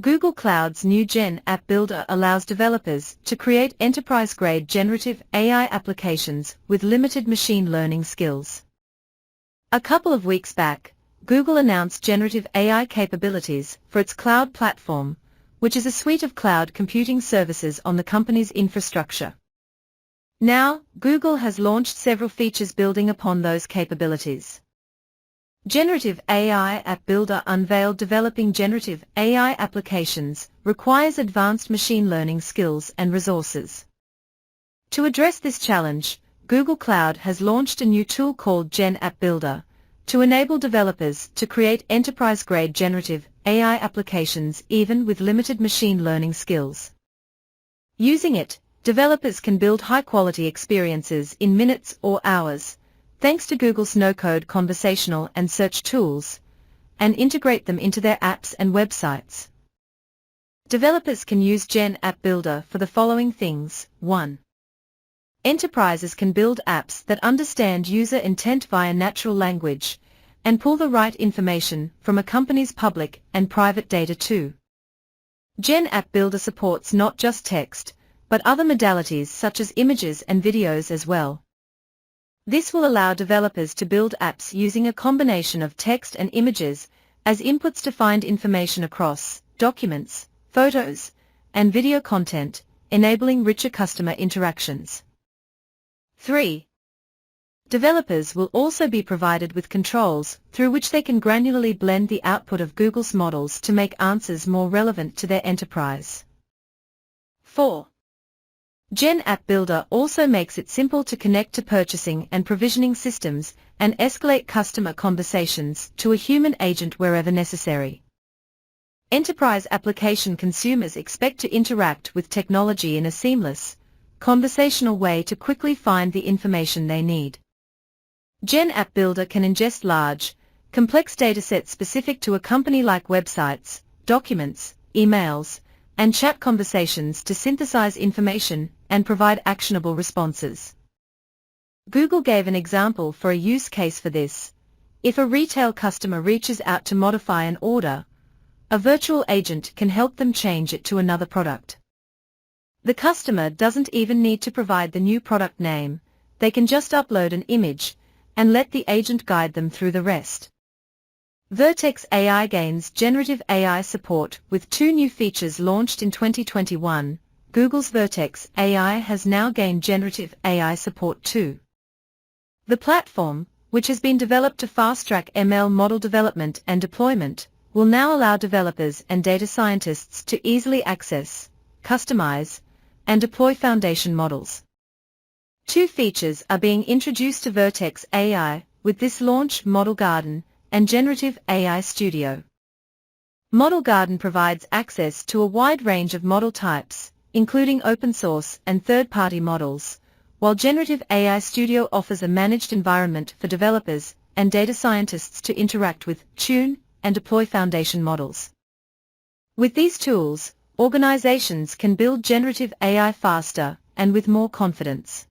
Google Cloud's new Gen App Builder allows developers to create enterprise-grade generative AI applications with limited machine learning skills. A couple of weeks back, Google announced generative AI capabilities for its cloud platform, which is a suite of cloud computing services on the company's infrastructure. Now, Google has launched several features building upon those capabilities. Generative AI App Builder unveiled developing generative AI applications requires advanced machine learning skills and resources. To address this challenge, Google Cloud has launched a new tool called Gen App Builder to enable developers to create enterprise-grade generative AI applications even with limited machine learning skills. Using it, developers can build high-quality experiences in minutes or hours, thanks to Google's no-code conversational and search tools, and integrate them into their apps and websites. Developers can use Gen App Builder for the following things. 1. Enterprises can build apps that understand user intent via natural language and pull the right information from a company's public and private data too. Gen App Builder supports not just text, but other modalities such as images and videos as well. This will allow developers to build apps using a combination of text and images as inputs to find information across documents, photos, and video content, enabling richer customer interactions. 3. Developers will also be provided with controls through which they can granularly blend the output of Google's models to make answers more relevant to their enterprise. 4. Gen App Builder also makes it simple to connect to purchasing and provisioning systems and escalate customer conversations to a human agent wherever necessary. Enterprise application consumers expect to interact with technology in a seamless, conversational way to quickly find the information they need. Gen App Builder can ingest large, complex datasets specific to a company like websites, documents, emails, and chat conversations to synthesize information and provide actionable responses. Google gave an example for a use case for this. If a retail customer reaches out to modify an order, a virtual agent can help them change it to another product. The customer doesn't even need to provide the new product name, they can just upload an image and let the agent guide them through the rest. Vertex AI gains generative AI support with 2 new features launched in 2021. Google's Vertex AI has now gained generative AI support too. The platform, which has been developed to fast-track ML model development and deployment, will now allow developers and data scientists to easily access, customize, and deploy foundation models. 2 features are being introduced to Vertex AI with this launch: Model Garden and Generative AI Studio. Model Garden provides access to a wide range of model types, including open source and third-party models, while Generative AI Studio offers a managed environment for developers and data scientists to interact with, tune, and deploy foundation models. With these tools, organizations can build generative AI faster and with more confidence.